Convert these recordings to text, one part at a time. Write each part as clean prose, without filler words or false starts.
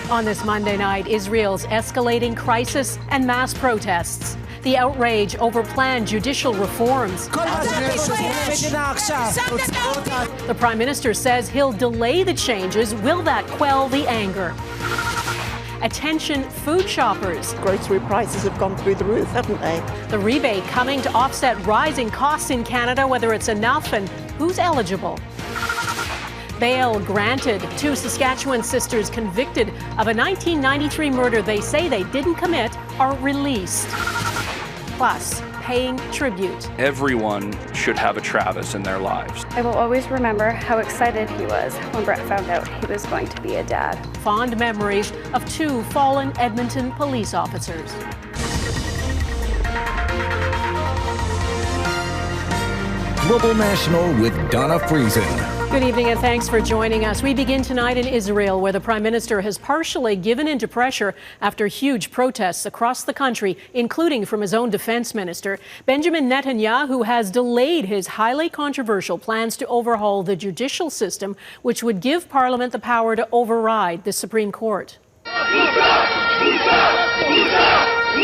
On this Monday night, Israel's escalating crisis and mass protests. The outrage over planned judicial reforms. The Prime Minister says he'll delay the changes. Will that quell the anger? Attention food shoppers. Grocery prices have gone through the roof, haven't they? The rebate coming to offset rising costs in Canada, whether it's enough and who's eligible. Bail granted. 2 Saskatchewan sisters convicted of a 1993 murder they say they didn't commit are released. Plus, paying tribute. Everyone should have a Travis in their lives. I will always remember how excited he was when Brett found out he was going to be a dad. Fond memories of 2 fallen Edmonton police officers. Global National with Donna Friesen. Good evening and thanks for joining us. We begin tonight in Israel, where the Prime Minister has partially given into pressure after huge protests across the country, including from his own defense minister. Benjamin Netanyahu has delayed his highly controversial plans to overhaul the judicial system, which would give Parliament the power to override the Supreme Court.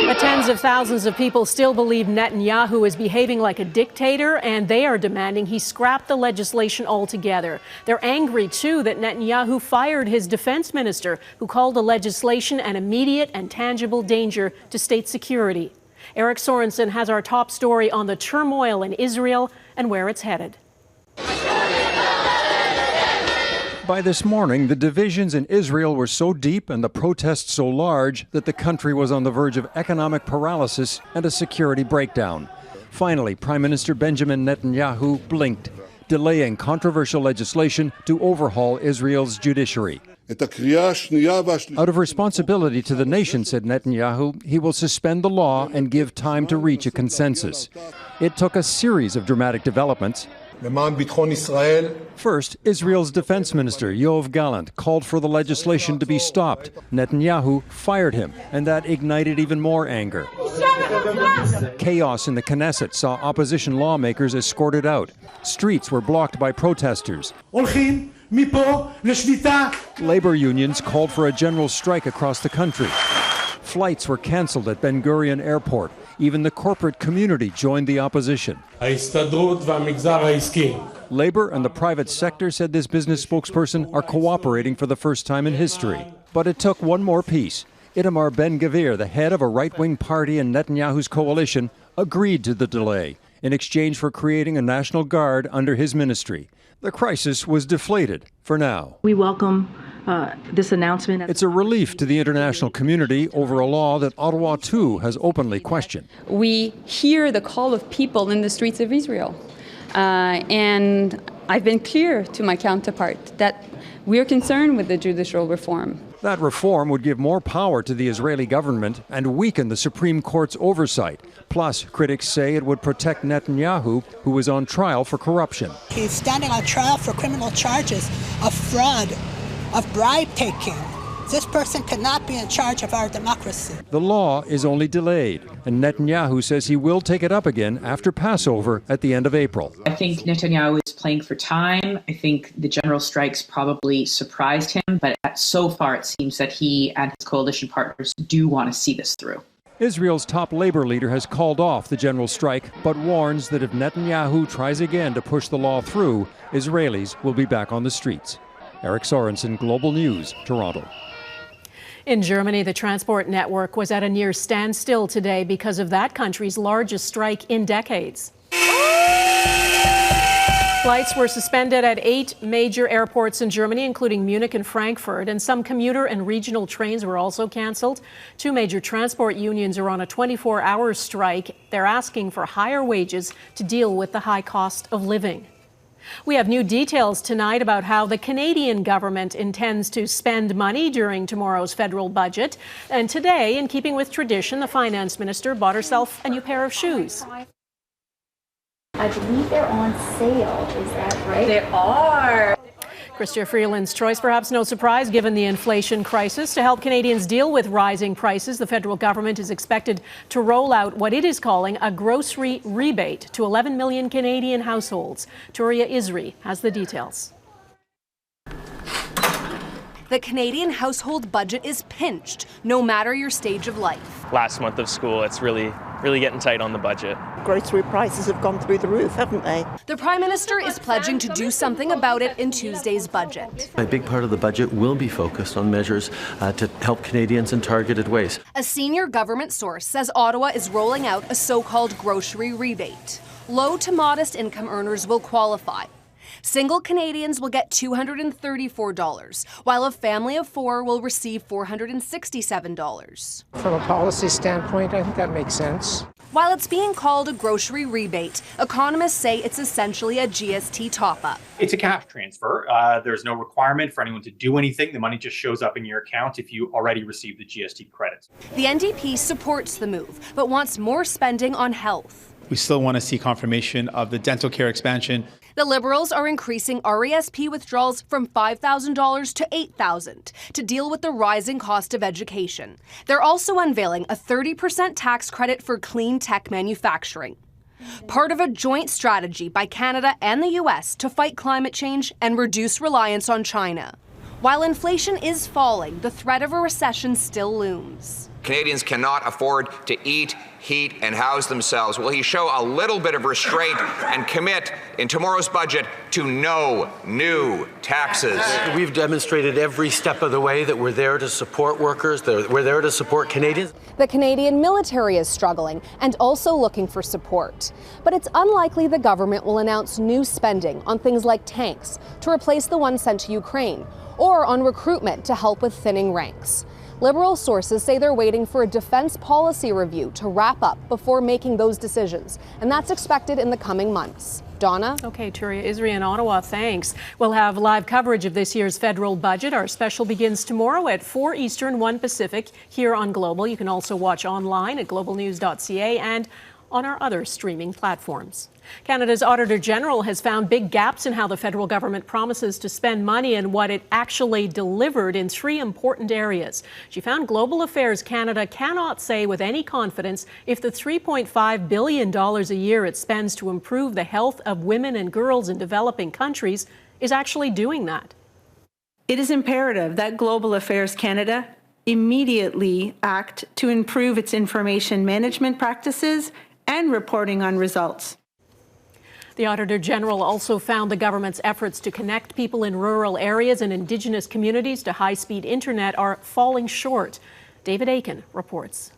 But tens of thousands of people still believe Netanyahu is behaving like a dictator, and they are demanding he scrap the legislation altogether. They're angry, too, that Netanyahu fired his defense minister, who called the legislation an immediate and tangible danger to state security. Eric Sorensen has our top story on the turmoil in Israel and where it's headed. By this morning, the divisions in Israel were so deep and the protests so large that the country was on the verge of economic paralysis and a security breakdown. Finally, Prime Minister Benjamin Netanyahu blinked, delaying controversial legislation to overhaul Israel's judiciary. Out of responsibility to the nation, said Netanyahu, he will suspend the law and give time to reach a consensus. It took a series of dramatic developments. First, Israel's defense minister, Yoav Gallant, called for the legislation to be stopped. Netanyahu fired him, and that ignited even more anger. Chaos in the Knesset saw opposition lawmakers escorted out. Streets were blocked by protesters. Labor unions called for a general strike across the country. Flights were cancelled at Ben Gurion Airport. Even the corporate community joined the opposition. Labor and the private sector, said this business spokesperson, are cooperating for the first time in history. But it took one more piece. Itamar Ben-Gvir, the head of a right-wing party in Netanyahu's coalition, agreed to the delay in exchange for creating a National Guard under his ministry. The crisis was deflated for now. We welcome this announcement. It's a relief to the international community over a law that Ottawa, too, has openly questioned. We hear the call of people in the streets of Israel. And I've been clear to my counterpart that we're concerned with the judicial reform. That reform would give more power to the Israeli government and weaken the Supreme Court's oversight. Plus, critics say it would protect Netanyahu, who is on trial for corruption. He's standing on trial for criminal charges of fraud, of bribe-taking. This person cannot be in charge of our democracy. The law is only delayed, and Netanyahu says he will take it up again after Passover at the end of April. I think Netanyahu is playing for time. I think the general strikes probably surprised him, but so far it seems that he and his coalition partners do want to see this through. Israel's top labor leader has called off the general strike, but warns that if Netanyahu tries again to push the law through, Israelis will be back on the streets. Eric Sorensen, Global News, Toronto. In Germany, the transport network was at a near standstill today because of that country's largest strike in decades. Flights were suspended at 8 major airports in Germany, including Munich and Frankfurt, and some commuter and regional trains were also canceled. 2 major transport unions are on a 24-hour strike. They're asking for higher wages to deal with the high cost of living. We have new details tonight about how the Canadian government intends to spend money during tomorrow's federal budget. And today, in keeping with tradition, the finance minister bought herself a new pair of shoes. I believe they're on sale. Is that right? They are. Chrystia Freeland's choice, perhaps no surprise given the inflation crisis. To help Canadians deal with rising prices, the federal government is expected to roll out what it is calling a grocery rebate to 11 million Canadian households. Touria Izri has the details. the Canadian household budget is pinched, no matter your stage of life. Last month of school, it's really getting tight on the budget. Grocery prices have gone through the roof, haven't they? The Prime Minister is pledging to do something about it in Tuesday's budget. A big part of the budget will be focused on measures to help Canadians in targeted ways. A senior government source says Ottawa is rolling out a so-called grocery rebate. Low to modest income earners will qualify. Single Canadians will get $234, while a family of 4 will receive $467. From a policy standpoint, I think that makes sense. While it's being called a grocery rebate, economists say it's essentially a GST top-up. It's a cash transfer. There's no requirement for anyone to do anything. The money just shows up in your account if you already received the GST credits. The NDP supports the move, but wants more spending on health. We still want to see confirmation of the dental care expansion. The Liberals are increasing RESP withdrawals from $5,000 to $8,000 to deal with the rising cost of education. They're also unveiling a 30% tax credit for clean tech manufacturing. Part of a joint strategy by Canada and the US to fight climate change and reduce reliance on China. While inflation is falling, the threat of a recession still looms. Canadians cannot afford to eat, heat, and house themselves. Will he show a little bit of restraint and commit in tomorrow's budget to no new taxes? We've demonstrated every step of the way that we're there to support workers, we're there to support Canadians. The Canadian military is struggling and also looking for support. But it's unlikely the government will announce new spending on things like tanks to replace the ones sent to Ukraine, or on recruitment to help with thinning ranks. Liberal sources say they're waiting for a defense policy review to wrap up before making those decisions, and that's expected in the coming months. Donna? Okay, Touria Izri in Ottawa, thanks. We'll have live coverage of this year's federal budget. Our special begins tomorrow at 4 Eastern, 1 Pacific here on Global. You can also watch online at globalnews.ca and on our other streaming platforms. Canada's Auditor General has found big gaps in how the federal government promises to spend money and what it actually delivered in 3 important areas. She found Global Affairs Canada cannot say with any confidence if the $3.5 billion a year it spends to improve the health of women and girls in developing countries is actually doing that. It is imperative that Global Affairs Canada immediately act to improve its information management practices and reporting on results. The Auditor General also found the government's efforts to connect people in rural areas and Indigenous communities to high-speed internet are falling short. David Aiken reports.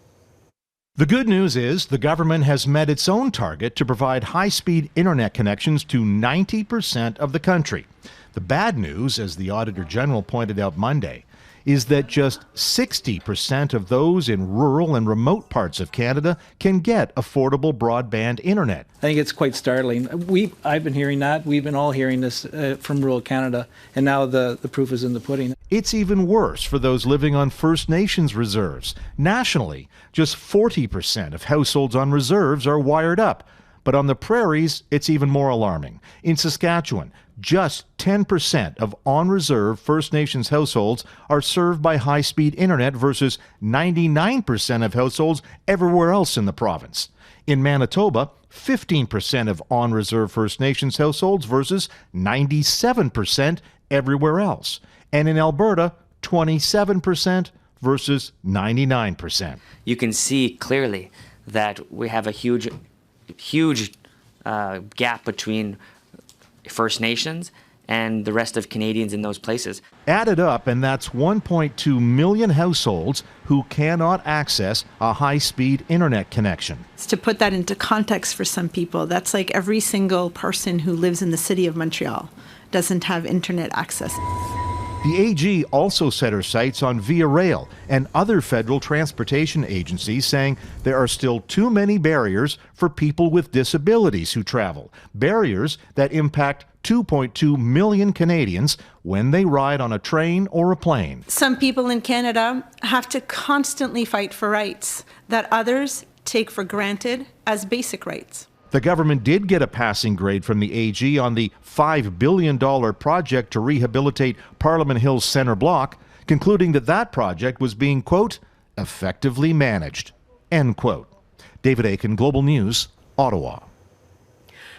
The good news is the government has met its own target to provide high-speed internet connections to 90% of the country. The bad news, as the Auditor General pointed out Monday, is that just 60% of those in rural and remote parts of Canada can get affordable broadband internet. I think it's quite startling. I've been hearing that. We've been all hearing this from rural Canada, and now the proof is in the pudding. It's even worse for those living on First Nations reserves. Nationally, just 40% of households on reserves are wired up. But on the prairies, it's even more alarming. In Saskatchewan, just 10% of on-reserve First Nations households are served by high-speed internet versus 99% of households everywhere else in the province. In Manitoba, 15% of on-reserve First Nations households versus 97% everywhere else. And in Alberta, 27% versus 99%. You can see clearly that we have a huge gap between First Nations and the rest of Canadians in those places. Added up, and that's 1.2 million households who cannot access a high-speed internet connection. To put that into context for some people, that's like every single person who lives in the city of Montreal doesn't have internet access. The AG also set her sights on Via Rail and other federal transportation agencies, saying there are still too many barriers for people with disabilities who travel, barriers that impact 2.2 million Canadians when they ride on a train or a plane. Some people in Canada have to constantly fight for rights that others take for granted as basic rights. The government did get a passing grade from the AG on the $5 billion project to rehabilitate Parliament Hill's centre block, concluding that that project was being, quote, effectively managed, end quote. David Aiken, Global News, Ottawa.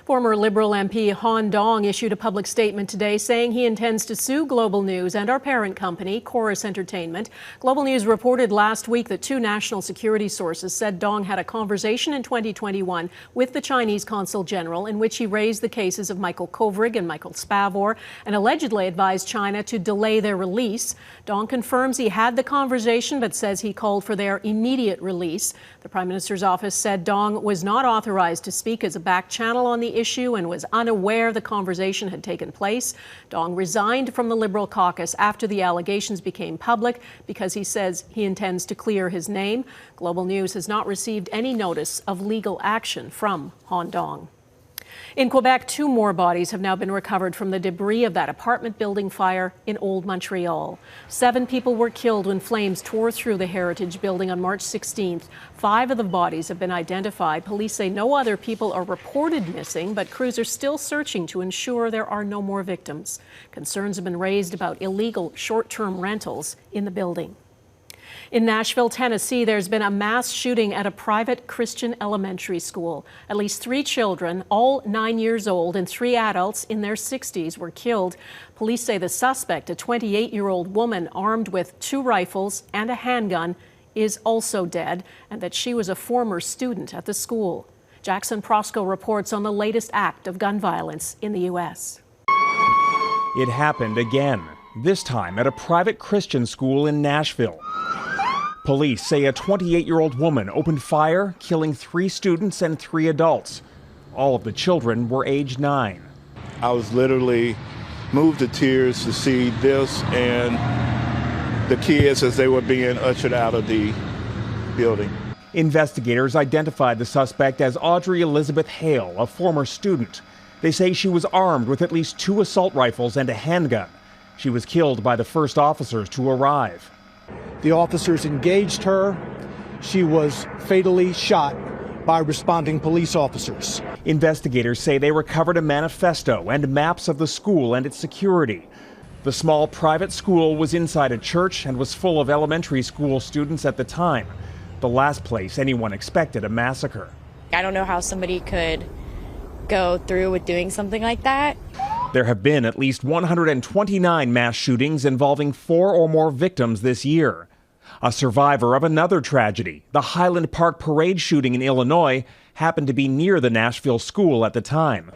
Former Liberal MP Han Dong issued a public statement today saying he intends to sue Global News and our parent company, Chorus Entertainment. Global News reported last week that two national security sources said Dong had a conversation in 2021 with the Chinese Consul General in which he raised the cases of Michael Kovrig and Michael Spavor and allegedly advised China to delay their release. Dong confirms he had the conversation but says he called for their immediate release. The Prime Minister's office said Dong was not authorized to speak as a back channel on the issue and was unaware the conversation had taken place. Dong resigned from the Liberal caucus after the allegations became public because he says he intends to clear his name. Global News has not received any notice of legal action from Han Dong. In Quebec, 2 more bodies have now been recovered from the debris of that apartment building fire in Old Montreal. 7 people were killed when flames tore through the Heritage Building on March 16th. 5 of the bodies have been identified. Police say no other people are reported missing, but crews are still searching to ensure there are no more victims. Concerns have been raised about illegal short-term rentals in the building. In Nashville, Tennessee, there's been a mass shooting at a private Christian elementary school. At least 3 children, all 9 years old, and 3 adults in their 60s were killed. Police say the suspect, a 28-year-old woman armed with 2 rifles and a handgun, is also dead, and that she was a former student at the school. Jackson Proskow reports on the latest act of gun violence in the U.S. It happened again, this time at a private Christian school in Nashville. Police say a 28-year-old woman opened fire, killing 3 students and 3 adults. All of the children were age 9. I was literally moved to tears to see this and the kids as they were being ushered out of the building. Investigators identified the suspect as Audrey Elizabeth Hale, a former student. They say she was armed with at least 2 assault rifles and a handgun. She was killed by the first officers to arrive. The officers engaged her. She was fatally shot by responding police officers. Investigators say they recovered a manifesto and maps of the school and its security. The small private school was inside a church and was full of elementary school students at the time, the last place anyone expected a massacre. I don't know how somebody could go through with doing something like that. There have been at least 129 mass shootings involving 4 or more victims this year. A survivor of another tragedy, the Highland Park parade shooting in Illinois, happened to be near the Nashville school at the time.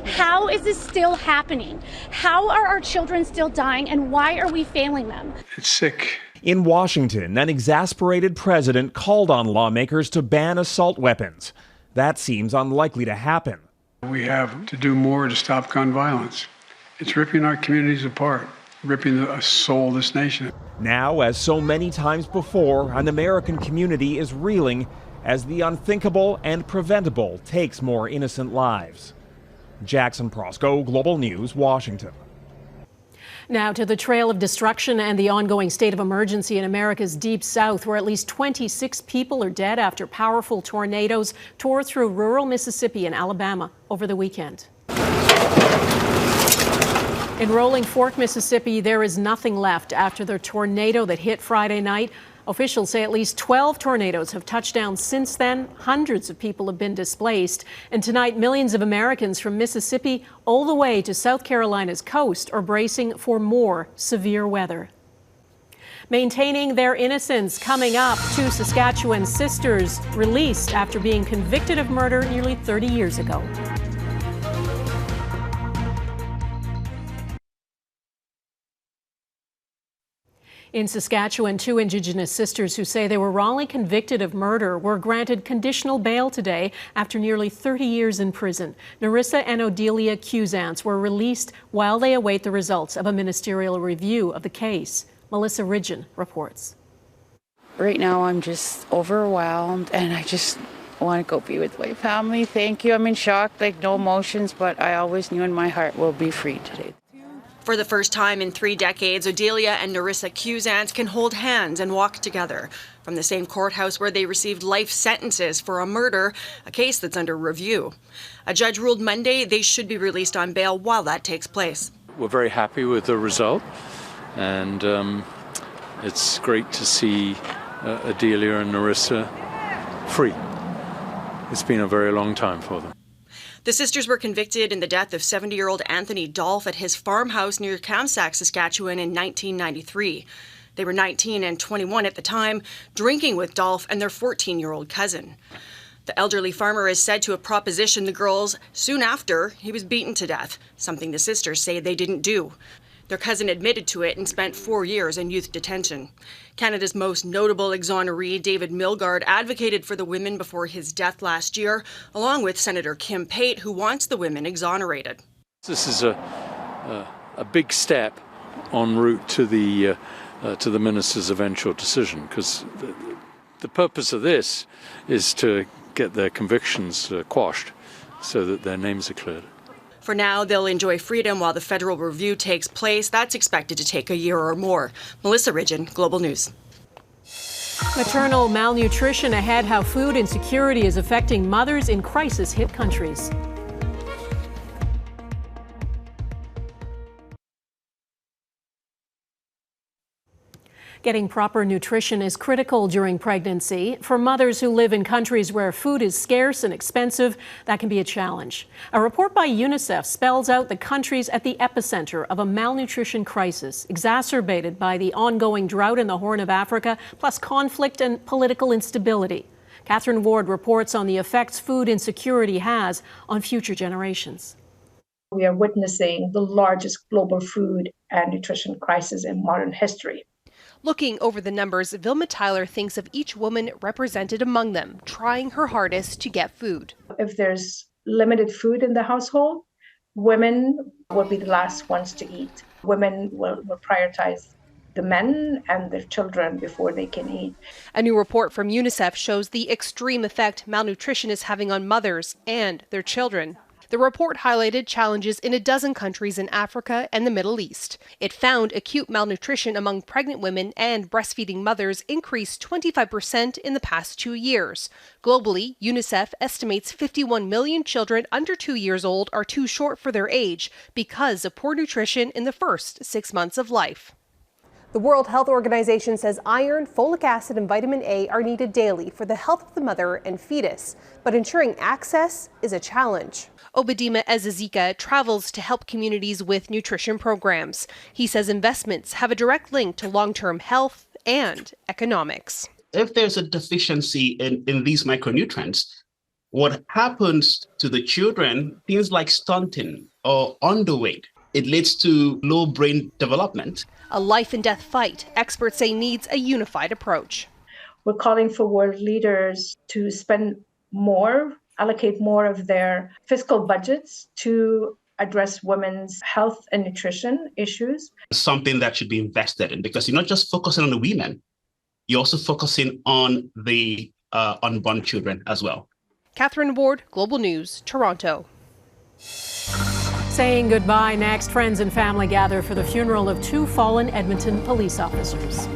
How is this still happening? How are our children still dying, and why are we failing them? It's sick. In Washington, an exasperated president called on lawmakers to ban assault weapons. That seems unlikely to happen. We have to do more to stop gun violence. It's ripping our communities apart, ripping the soul of this nation. Now, as so many times before, an American community is reeling as the unthinkable and preventable takes more innocent lives. Jackson Proskow, Global News, Washington. Now to the trail of destruction and the ongoing state of emergency in America's Deep South, where at least 26 people are dead after powerful tornadoes tore through rural Mississippi and Alabama over the weekend. In Rolling Fork, Mississippi, there is nothing left after the tornado that hit Friday night. Officials say at least 12 tornadoes have touched down since then. Hundreds of people have been displaced. And tonight, millions of Americans from Mississippi all the way to South Carolina's coast are bracing for more severe weather. Maintaining their innocence, coming up, 2 Saskatchewan sisters released after being convicted of murder nearly 30 years ago. In Saskatchewan, 2 Indigenous sisters who say they were wrongly convicted of murder were granted conditional bail today after nearly 30 years in prison. Narissa and Odelia Cusance were released while they await the results of a ministerial review of the case. Melissa Ridgen reports. Right now, I'm just overwhelmed, and I just want to go be with my family. Thank you. I'm in shock, like no emotions, but I always knew in my heart we'll be free today. For the first time in 3 decades, Odelia and Narissa Cusance can hold hands and walk together from the same courthouse where they received life sentences for a murder, a case that's under review. A judge ruled Monday they should be released on bail while that takes place. We're very happy with the result, and it's great to see Odelia and Narissa free. It's been a very long time for them. The sisters were convicted in the death of 70-year-old Anthony Dolph at his farmhouse near Kamsack, Saskatchewan in 1993. They were 19 and 21 at the time, drinking with Dolph and their 14-year-old cousin. The elderly farmer is said to have propositioned the girls soon after he was beaten to death, something the sisters say they didn't do. Their cousin admitted to it and spent 4 years in youth detention. Canada's most notable exoneree, David Milgaard, advocated for the women before his death last year, along with Senator Kim Pate, who wants the women exonerated. This is a big step en route to the minister's eventual decision, because the purpose of this is to get their convictions quashed so that their names are cleared. For now, they'll enjoy freedom while the federal review takes place. That's expected to take a year or more. Melissa Ridgen, Global News. Maternal malnutrition ahead, how food insecurity is affecting mothers in crisis-hit countries. Getting proper nutrition is critical during pregnancy. For mothers who live in countries where food is scarce and expensive, that can be a challenge. A report by UNICEF spells out the countries at the epicenter of a malnutrition crisis, exacerbated by the ongoing drought in the Horn of Africa, plus conflict and political instability. Catherine Ward reports on the effects food insecurity has on future generations. We are witnessing the largest global food and nutrition crisis in modern history. Looking over the numbers, Vilma Tyler thinks of each woman represented among them, trying her hardest to get food. If there's limited food in the household, women will be the last ones to eat. Women will prioritize the men and their children before they can eat. A new report from UNICEF shows the extreme effect malnutrition is having on mothers and their children. The report highlighted challenges in a dozen countries in Africa and the Middle East. It found acute malnutrition among pregnant women and breastfeeding mothers increased 25% in the past 2 years. Globally, UNICEF estimates 51 million children under 2 years old are too short for their age because of poor nutrition in the first 6 months of life. The World Health Organization says iron, folic acid, and vitamin A are needed daily for the health of the mother and fetus, but ensuring access is a challenge. Obadima Ezazika travels to help communities with nutrition programs. He says investments have a direct link to long-term health and economics. If there's a deficiency in these micronutrients, what happens to the children, things like stunting or underweight, it leads to low brain development. A life and death fight, experts say needs a unified approach. We're calling for world leaders to spend more, allocate more of their fiscal budgets to address women's health and nutrition issues. Something that should be invested in, because you're not just focusing on the women, you're also focusing on the unborn children as well. Catherine Ward, Global News, Toronto. Saying goodbye next, friends and family gather for the funeral of 2 fallen Edmonton police officers.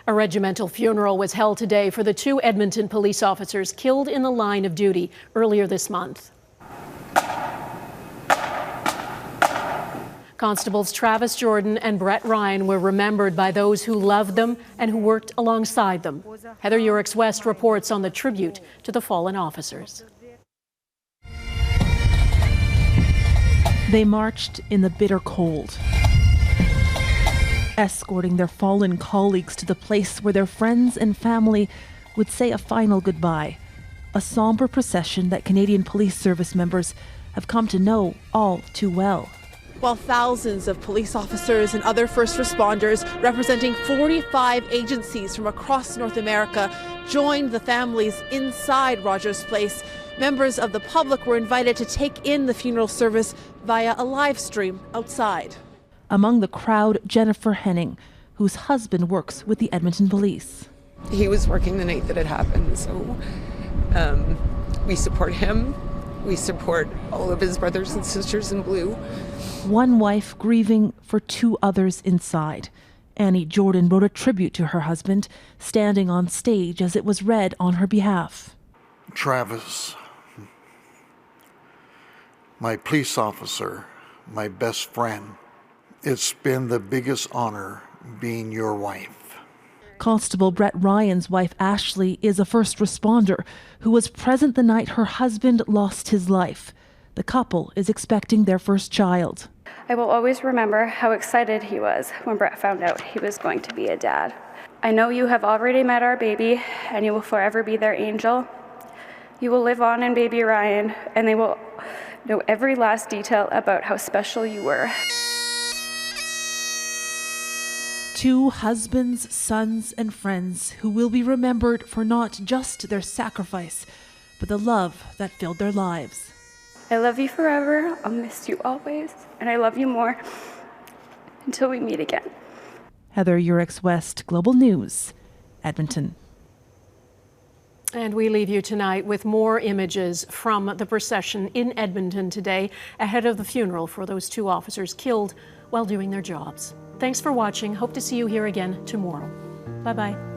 A regimental funeral was held today for the 2 Edmonton police officers killed in the line of duty earlier this month. Constables Travis Jordan and Brett Ryan were remembered by those who loved them and who worked alongside them. Heather Yurix West reports on the tribute to the fallen officers. They marched in the bitter cold, escorting their fallen colleagues to the place where their friends and family would say a final goodbye. A somber procession that Canadian Police Service members have come to know all too well. While thousands of police officers and other first responders representing 45 agencies from across North America joined the families inside Rogers Place, members of the public were invited to take in the funeral service via a live stream outside. Among the crowd, Jennifer Henning, whose husband works with the Edmonton Police. He was working the night that it happened, so we support him. We support all of his brothers and sisters in blue. One wife grieving for 2 others inside. Annie Jordan wrote a tribute to her husband, standing on stage as it was read on her behalf. Travis, my police officer, my best friend, it's been the biggest honor being your wife. Constable Brett Ryan's wife Ashley is a first responder who was present the night her husband lost his life. The couple is expecting their first child. I will always remember how excited he was when Brett found out he was going to be a dad. I know you have already met our baby, and you will forever be their angel. You will live on in baby Ryan, and they will know every last detail about how special you were. Two husbands, sons, and friends who will be remembered for not just their sacrifice, but the love that filled their lives. I love you forever. I'll miss you always, and I love you more until we meet again. Heather Urix-West, Global News, Edmonton. And we leave you tonight with more images from the procession in Edmonton today ahead of the funeral for those two officers killed while doing their jobs. Thanks for watching. Hope to see you here again tomorrow. Bye-bye.